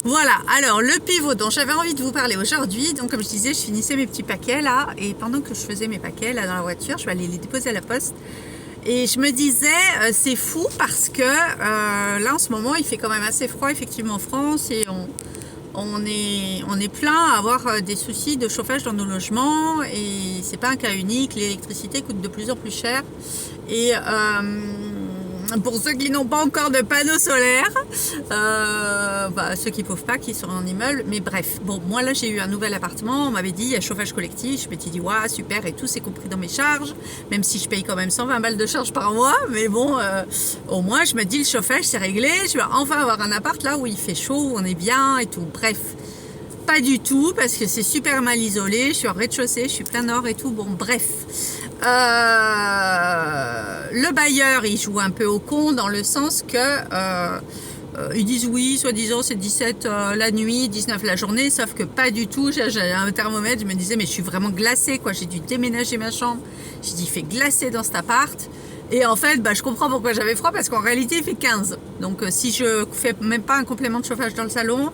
Voilà, alors le pivot dont j'avais envie de vous parler aujourd'hui, donc comme je disais, je finissais mes petits paquets là, et pendant que je faisais mes paquets là dans la voiture, je vais aller les déposer à la poste, et je me disais, c'est fou parce que là en ce moment il fait quand même assez froid effectivement en France, et on est plein à avoir des soucis de chauffage dans nos logements, et c'est pas un cas unique, l'électricité coûte de plus en plus cher, et pour ceux qui n'ont pas encore de panneaux solaires, ceux qui ne peuvent pas, qui sont en immeuble, mais bref, bon, moi là j'ai eu un nouvel appartement, on m'avait dit il y a chauffage collectif, je m'étais dit ouais super et tout, c'est compris dans mes charges, même si je paye quand même 120 balles de charges par mois, mais bon, au moins je me dis le chauffage c'est réglé, je vais enfin avoir un appart là où il fait chaud, où on est bien et tout, bref. Pas du tout, parce que c'est super mal isolé, je suis au rez-de-chaussée, je suis plein nord et tout, bon bref. Le bailleur il joue un peu au con dans le sens que ils disent oui, soi-disant c'est 17 la nuit, 19 la journée, sauf que pas du tout. J'ai un thermomètre, je me disais mais je suis vraiment glacée quoi, j'ai dû déménager ma chambre, j'ai dit il fait glacer dans cet appart. Et en fait, je comprends pourquoi j'avais froid, parce qu'en réalité il fait 15. Donc si je fais même pas un complément de chauffage dans le salon,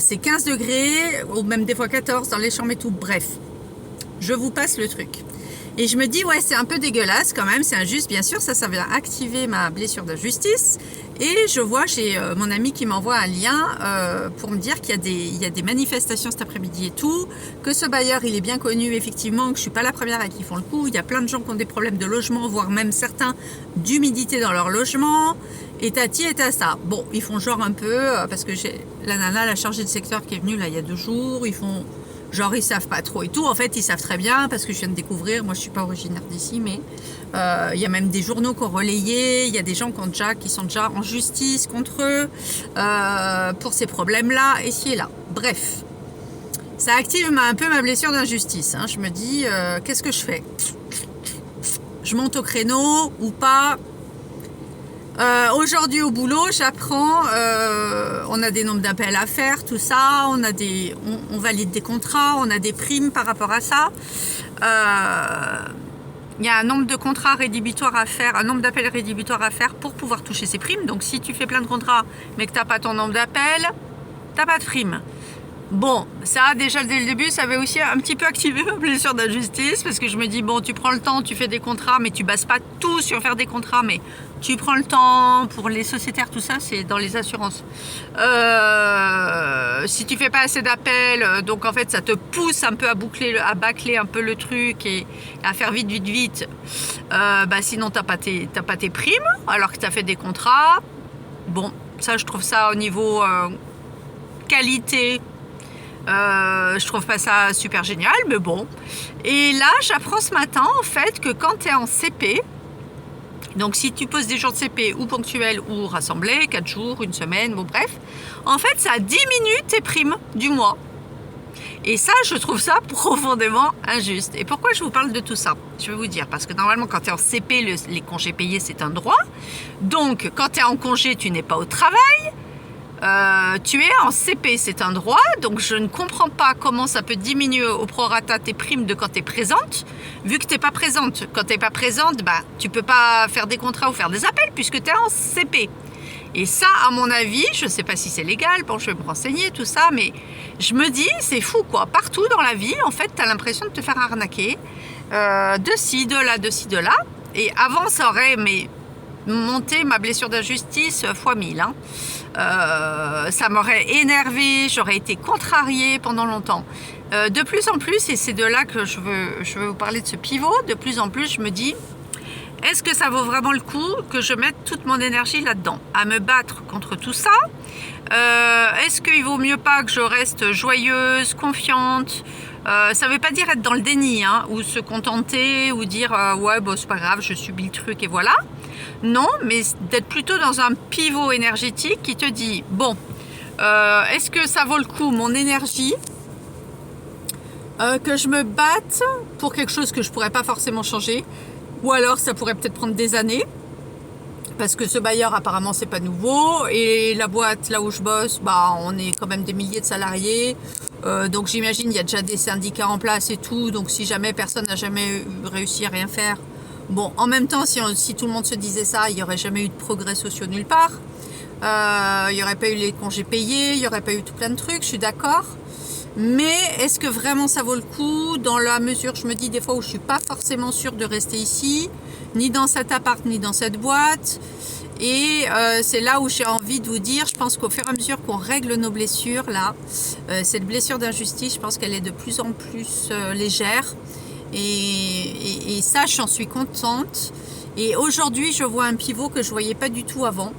c'est 15 degrés, ou même des fois 14 dans les chambres et tout, bref. Je vous passe le truc. Et je me dis, ouais, c'est un peu dégueulasse quand même, c'est injuste, bien sûr, ça vient activer ma blessure d'injustice. Et je vois, j'ai mon ami qui m'envoie un lien pour me dire qu'il y a des manifestations cet après-midi et tout, que ce bailleur, il est bien connu, effectivement, que je suis pas la première à qui font le coup. Il y a plein de gens qui ont des problèmes de logement, voire même certains d'humidité dans leur logement. Et tati et tata. Bon, ils font genre un peu, parce que j'ai la nana, la chargée de secteur qui est venue là il y a 2 jours, ils font genre ils savent pas trop et tout. En fait, ils savent très bien parce que je viens de découvrir. Moi, je suis pas originaire d'ici, mais il y a même des journaux qui ont relayé. Il y a des gens qui sont déjà en justice contre eux pour ces problèmes-là, ici et là. Bref, ça active un peu ma blessure d'injustice. Hein. Je me dis, qu'est-ce que je fais? Je monte au créneau ou pas? Aujourd'hui au boulot, j'apprends, on a des nombres d'appels à faire, tout ça, on valide des contrats, on a des primes par rapport à ça. Il y a un nombre de contrats rédhibitoires à faire, un nombre d'appels rédhibitoires à faire pour pouvoir toucher ces primes. Donc si tu fais plein de contrats mais que tu n'as pas ton nombre d'appels, tu n'as pas de prime. Bon, ça déjà dès le début, ça avait aussi un petit peu activé ma blessure d'injustice, parce que je me dis, bon, tu prends le temps, tu fais des contrats, mais tu bases pas tout sur faire des contrats, mais tu prends le temps pour les sociétaires, tout ça, c'est dans les assurances. Si tu fais pas assez d'appels, donc en fait, ça te pousse un peu à bâcler un peu le truc et à faire vite. Sinon, t'as pas tes primes, alors que tu as fait des contrats. Bon, ça, je trouve ça au niveau qualité. Je trouve pas ça super génial, mais bon. Et là, j'apprends ce matin, en fait, que quand tu es en CP, donc si tu poses des jours de CP ou ponctuels ou rassemblés, 4 jours, 1 semaine, bon bref, en fait, ça diminue tes primes du mois. Et ça, je trouve ça profondément injuste. Et pourquoi je vous parle de tout ça? Je vais vous dire, parce que normalement, quand tu es en CP, les congés payés, c'est un droit. Donc, quand tu es en congé, tu n'es pas au travail. Tu es en CP, c'est un droit, donc je ne comprends pas comment ça peut diminuer au prorata tes primes de quand tu es présente, vu que tu n'es pas présente. Quand tu n'es pas présente, tu ne peux pas faire des contrats ou faire des appels puisque tu es en CP. Et ça, à mon avis, je ne sais pas si c'est légal, bon, je vais me renseigner, tout ça, mais je me dis, c'est fou quoi. Partout dans la vie, en fait, tu as l'impression de te faire arnaquer, de ci, de là. Et avant, ça aurait monté ma blessure d'injustice fois 1000. Hein. Ça m'aurait énervé, j'aurais été contrariée pendant longtemps. De plus en plus, et c'est de là que je veux vous parler de ce pivot, de plus en plus je me dis, est-ce que ça vaut vraiment le coup que je mette toute mon énergie là-dedans, à me battre contre tout ça? Est-ce qu'il vaut mieux pas que je reste joyeuse, confiante? Ça ne veut pas dire être dans le déni, hein, ou se contenter, ou dire ouais bon, c'est pas grave, je subis le truc et voilà. Non, mais d'être plutôt dans un pivot énergétique qui te dit bon, est-ce que ça vaut le coup mon énergie, que je me batte pour quelque chose que je pourrais pas forcément changer, ou alors ça pourrait peut-être prendre des années, parce que ce bailleur apparemment c'est pas nouveau, et la boîte là où je bosse, on est quand même des milliers de salariés, donc j'imagine il y a déjà des syndicats en place et tout, donc si jamais personne n'a jamais réussi à rien faire, bon, en même temps si tout le monde se disait ça, il n'y aurait jamais eu de progrès sociaux nulle part. il n'y aurait pas eu les congés payés, il n'y aurait pas eu tout plein de trucs, je suis d'accord. Mais est-ce que vraiment ça vaut le coup? Dans la mesure, je me dis des fois où je suis pas forcément sûre de rester ici, ni dans cet appart, ni dans cette boîte. Et c'est là où j'ai envie de vous dire, je pense qu'au fur et à mesure qu'on règle nos blessures, là, cette blessure d'injustice, je pense qu'elle est de plus en plus légère. Et ça, j'en suis contente. Et aujourd'hui, je vois un pivot que je voyais pas du tout avant.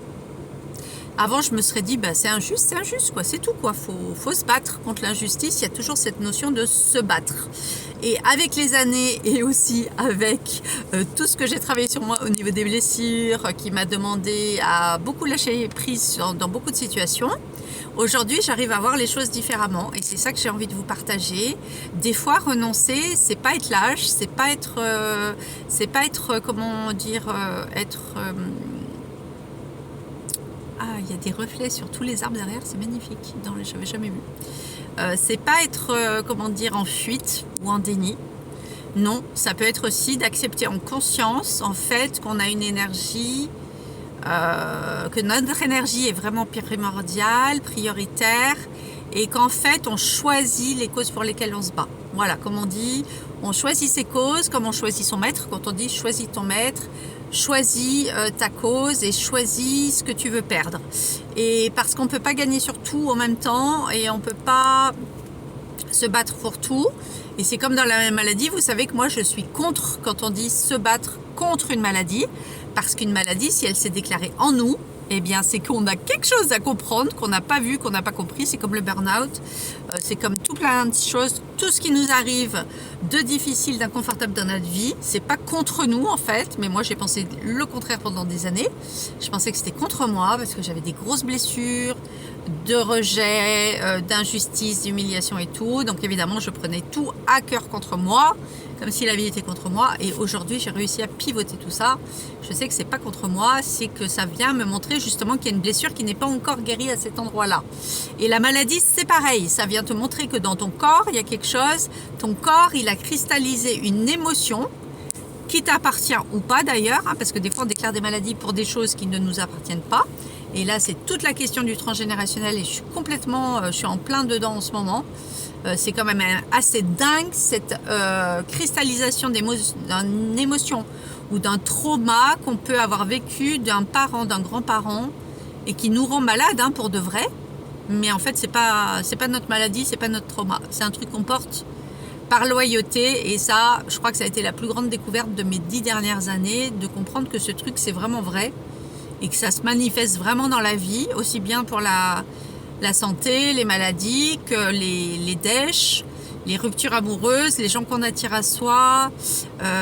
Avant, je me serais dit, bah, c'est injuste, quoi, c'est tout, quoi. Faut se battre contre l'injustice. Il y a toujours cette notion de se battre. Et avec les années et aussi avec tout ce que j'ai travaillé sur moi au niveau des blessures, qui m'a demandé à beaucoup lâcher prise dans beaucoup de situations, aujourd'hui, j'arrive à voir les choses différemment. Et c'est ça que j'ai envie de vous partager. Des fois, renoncer, c'est pas être lâche, c'est pas être, comment dire, ah, il y a des reflets sur tous les arbres derrière, c'est magnifique. Je n'avais jamais vu. C'est pas être, comment dire, en fuite ou en déni. Non, ça peut être aussi d'accepter en conscience, en fait, qu'on a une énergie, que notre énergie est vraiment primordiale, prioritaire, et qu'en fait, on choisit les causes pour lesquelles on se bat. Voilà, comme on dit, on choisit ses causes, comme on choisit son maître. Quand on dit choisis ton maître, choisis ta cause et choisis ce que tu veux perdre. Et parce qu'on ne peut pas gagner sur tout en même temps et on ne peut pas se battre pour tout. Et c'est comme dans la maladie, vous savez que moi je suis contre quand on dit se battre contre une maladie. Parce qu'une maladie, si elle s'est déclarée en nous, eh bien c'est qu'on a quelque chose à comprendre, qu'on n'a pas vu, qu'on n'a pas compris. C'est comme le burn-out, c'est comme tout plein de choses. Tout ce qui nous arrive de difficile, d'inconfortable dans notre vie, c'est pas contre nous en fait. Mais moi j'ai pensé le contraire pendant des années. Je pensais que c'était contre moi parce que j'avais des grosses blessures, de rejet, d'injustice, d'humiliation et tout. Donc évidemment je prenais tout à cœur contre moi, comme si la vie était contre moi. Et aujourd'hui j'ai réussi à pivoter tout ça. Je sais que c'est pas contre moi, c'est que ça vient me montrer justement qu'il y a une blessure qui n'est pas encore guérie à cet endroit-là. Et la maladie c'est pareil, ça vient te montrer que dans ton corps il y a quelque chose. Ton corps il a cristallisé une émotion qui t'appartient ou pas d'ailleurs, hein, parce que des fois on déclare des maladies pour des choses qui ne nous appartiennent pas. Et là c'est toute la question du transgénérationnel et je suis en plein dedans en ce moment. C'est quand même assez dingue cette cristallisation d'une émotion ou d'un trauma qu'on peut avoir vécu d'un parent, d'un grand-parent et qui nous rend malade, hein, pour de vrai. Mais en fait c'est pas notre maladie, c'est pas notre trauma, c'est un truc qu'on porte par loyauté. Et ça, je crois que ça a été la plus grande découverte de mes 10 dernières années, de comprendre que ce truc c'est vraiment vrai et que ça se manifeste vraiment dans la vie, aussi bien pour la santé, les maladies, que les dèches, les ruptures amoureuses, les gens qu'on attire à soi,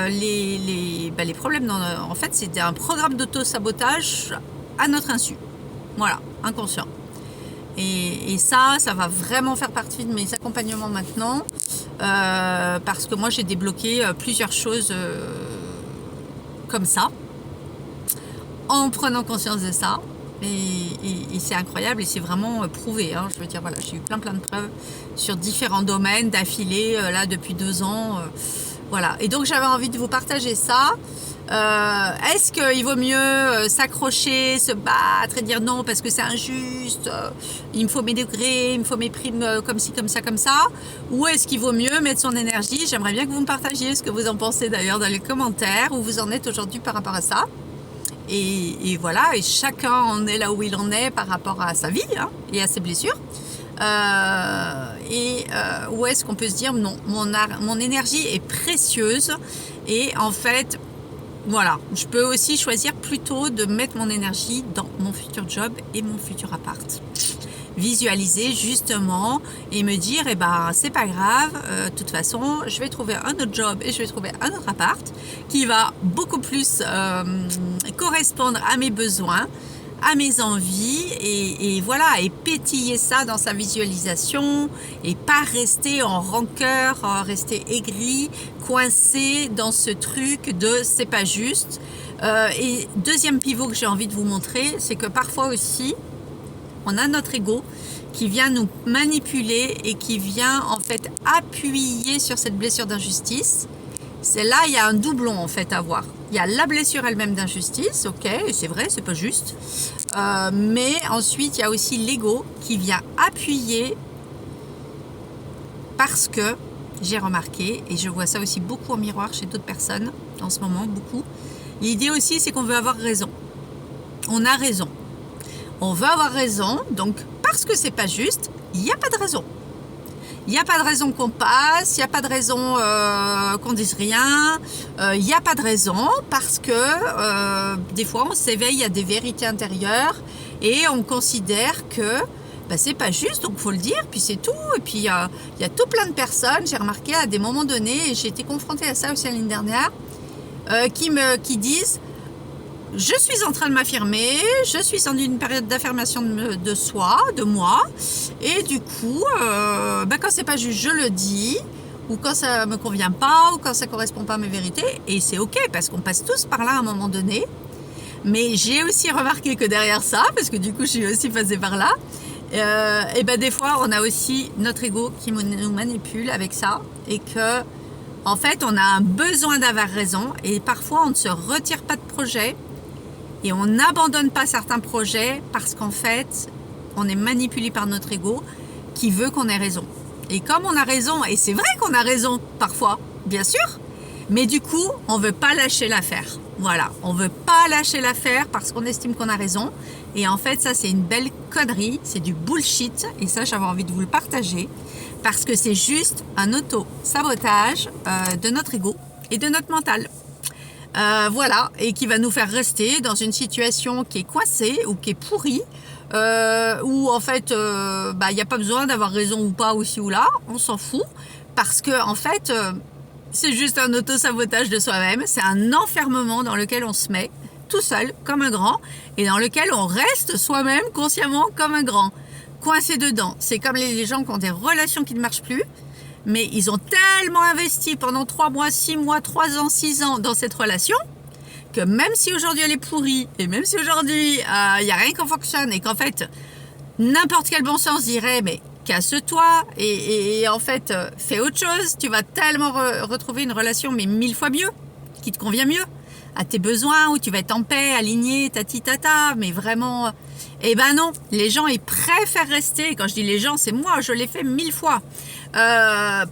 les problèmes. En fait, c'était un programme d'auto-sabotage à notre insu. Voilà, inconscient. Et ça va vraiment faire partie de mes accompagnements maintenant, parce que moi, j'ai débloqué plusieurs choses comme ça, en prenant conscience de ça. Et c'est incroyable et c'est vraiment prouvé, hein. Je veux dire, voilà, j'ai eu plein de preuves sur différents domaines d'affilée, là depuis 2 ans, voilà. Et donc j'avais envie de vous partager ça. Est-ce qu'il vaut mieux s'accrocher, se battre et dire non parce que c'est injuste, il me faut mes degrés, il me faut mes primes comme ci, comme ça, ou est-ce qu'il vaut mieux mettre son énergie? J'aimerais bien que vous me partagiez ce que vous en pensez d'ailleurs dans les commentaires, où vous en êtes aujourd'hui par rapport à ça. Et voilà, et chacun en est là où il en est par rapport à sa vie, hein, et à ses blessures. Où est-ce qu'on peut se dire non, mon énergie est précieuse et en fait, voilà, je peux aussi choisir plutôt de mettre mon énergie dans mon futur job et mon futur appart. Visualiser justement et me dire eh ben c'est pas grave, de toute façon je vais trouver un autre job et je vais trouver un autre appart qui va beaucoup plus correspondre à mes besoins, à mes envies, et voilà, et pétiller ça dans sa visualisation et pas rester en rancœur, rester aigri, coincé dans ce truc de c'est pas juste. Et deuxième pivot que j'ai envie de vous montrer, c'est que parfois aussi on a notre ego qui vient nous manipuler et qui vient en fait appuyer sur cette blessure d'injustice. C'est là, il y a un doublon en fait à voir. Il y a la blessure elle-même d'injustice, ok, c'est vrai, c'est pas juste. Mais ensuite, il y a aussi l'ego qui vient appuyer parce que j'ai remarqué, et je vois ça aussi beaucoup en miroir chez d'autres personnes en ce moment, beaucoup. L'idée aussi, c'est qu'on veut avoir raison. On a raison. On veut avoir raison, donc parce que c'est pas juste, il n'y a pas de raison. Il n'y a pas de raison qu'on passe, il n'y a pas de raison qu'on dise rien, il n'y a pas de raison parce que des fois on s'éveille à des vérités intérieures et on considère que c'est pas juste, donc il faut le dire, puis c'est tout. Et puis il y a tout plein de personnes, j'ai remarqué à des moments donnés, et j'ai été confrontée à ça aussi l'année dernière, qui disent: je suis en train de m'affirmer, je suis dans une période d'affirmation de soi, de moi, et du coup, quand c'est pas juste, je le dis, ou quand ça me convient pas, ou quand ça correspond pas à mes vérités, et c'est ok, parce qu'on passe tous par là à un moment donné. Mais j'ai aussi remarqué que derrière ça, parce que du coup je suis aussi passée par là, des fois on a aussi notre ego qui nous manipule avec ça, et que en fait on a un besoin d'avoir raison, et parfois on ne se retire pas de projet, et on n'abandonne pas certains projets parce qu'en fait, on est manipulé par notre ego qui veut qu'on ait raison. Et comme on a raison, et c'est vrai qu'on a raison parfois, bien sûr, mais du coup, on ne veut pas lâcher l'affaire. Voilà, on ne veut pas lâcher l'affaire parce qu'on estime qu'on a raison. Et en fait, ça, c'est une belle connerie, c'est du bullshit. Et ça, j'avais envie de vous le partager parce que c'est juste un auto-sabotage de notre ego et de notre mental. Voilà, et qui va nous faire rester dans une situation qui est coincée ou qui est pourrie, où en fait, il n'y a pas besoin d'avoir raison ou pas, ou ci ou là, on s'en fout, parce que en fait, c'est juste un auto-sabotage de soi-même, c'est un enfermement dans lequel on se met tout seul, comme un grand, et dans lequel on reste soi-même consciemment comme un grand, coincé dedans. C'est comme les gens qui ont des relations qui ne marchent plus, mais ils ont tellement investi pendant 3 mois, 6 mois, 3 ans, 6 ans dans cette relation, que même si aujourd'hui elle est pourrie, et même si aujourd'hui il n'y a rien qui fonctionne, et qu'en fait, n'importe quel bon sens dirait, mais casse-toi, et en fait, fais autre chose, tu vas tellement retrouver une relation, mais 1000 fois mieux, qui te convient mieux, à tes besoins, où tu vas être en paix, aligné, tati tata, mais vraiment... non, les gens, ils préfèrent rester, quand je dis les gens, c'est moi, je l'ai fait 1000 fois,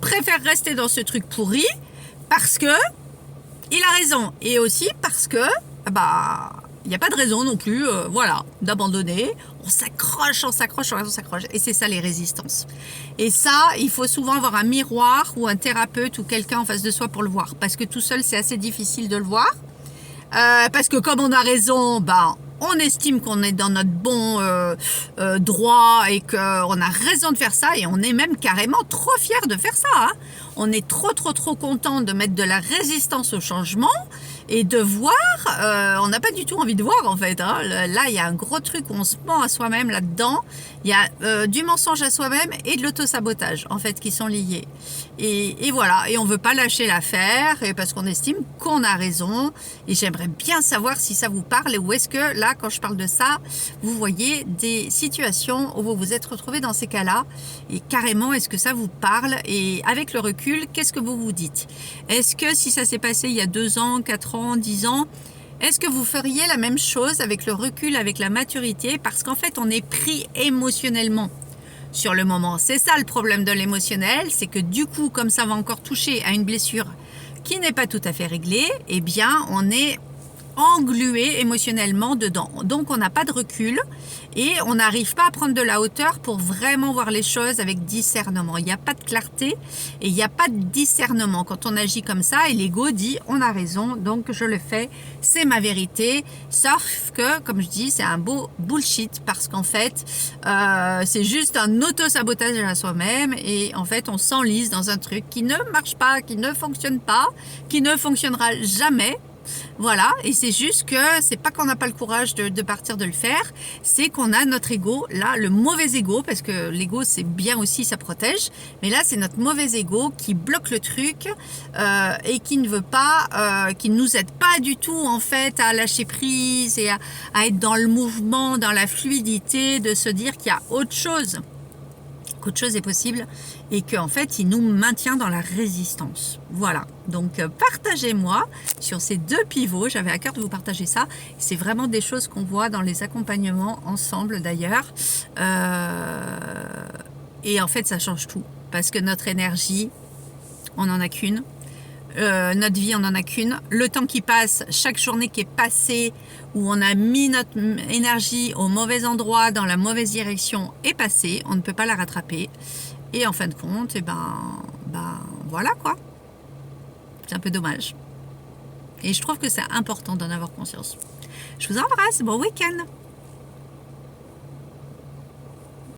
préfèrent rester dans ce truc pourri, parce que il a raison, et aussi parce que, il n'y a pas de raison non plus, d'abandonner, on s'accroche, et c'est ça les résistances. Et ça, il faut souvent avoir un miroir, ou un thérapeute, ou quelqu'un en face de soi pour le voir, parce que tout seul, c'est assez difficile de le voir, parce que comme on a raison, on estime qu'on est dans notre bon droit et qu'on a raison de faire ça, et on est même carrément trop fier de faire ça. Hein. On est trop content de mettre de la résistance au changement et de voir, on n'a pas du tout envie de voir en fait. Hein. Là, il y a un gros truc où on se ment à soi-même là-dedans. Il y a du mensonge à soi-même et de l'autosabotage en fait qui sont liés. Et voilà, et on ne veut pas lâcher l'affaire parce qu'on estime qu'on a raison. Et j'aimerais bien savoir si ça vous parle, ou est-ce que là, quand je parle de ça, vous voyez des situations où vous vous êtes retrouvés dans ces cas-là, et carrément, est-ce que ça vous parle? Et avec le recul, qu'est-ce que vous vous dites? Est-ce que si ça s'est passé il y a 2 ans, 4 ans, 10 ans, est-ce que vous feriez la même chose avec le recul, avec la maturité? Parce qu'en fait, on est pris émotionnellement sur le moment. C'est ça le problème de l'émotionnel, c'est que du coup, comme ça va encore toucher à une blessure qui n'est pas tout à fait réglée, eh bien, on est englué émotionnellement dedans. Donc, on n'a pas de recul et on n'arrive pas à prendre de la hauteur pour vraiment voir les choses avec discernement. Il n'y a pas de clarté et il n'y a pas de discernement quand on agit comme ça, et l'ego dit on a raison, donc je le fais, c'est ma vérité. Sauf que, comme je dis, c'est un beau bullshit, parce qu'en fait, c'est juste un auto-sabotage à soi-même, et en fait, on s'enlise dans un truc qui ne marche pas, qui ne fonctionne pas, qui ne fonctionnera jamais. Voilà, et c'est juste que c'est pas qu'on n'a pas le courage de partir de le faire, c'est qu'on a notre ego, là, le mauvais ego, parce que l'ego c'est bien aussi, ça protège, mais là c'est notre mauvais ego qui bloque le truc et qui ne veut pas, qui ne nous aide pas du tout en fait à lâcher prise et à être dans le mouvement, dans la fluidité, de se dire qu'il y a autre chose. qu'autre chose est possible et qu'en fait il nous maintient dans la résistance. Voilà, donc partagez-moi sur ces deux pivots, j'avais à cœur de vous partager ça, c'est vraiment des choses qu'on voit dans les accompagnements ensemble d'ailleurs, et en fait ça change tout, parce que notre énergie, on n'en a qu'une. Notre vie, on n'en a qu'une. Le temps qui passe, chaque journée qui est passée, où on a mis notre énergie au mauvais endroit, dans la mauvaise direction, est passée. On ne peut pas la rattraper. Et en fin de compte, voilà quoi. C'est un peu dommage. Et je trouve que c'est important d'en avoir conscience. Je vous embrasse. Bon week-end.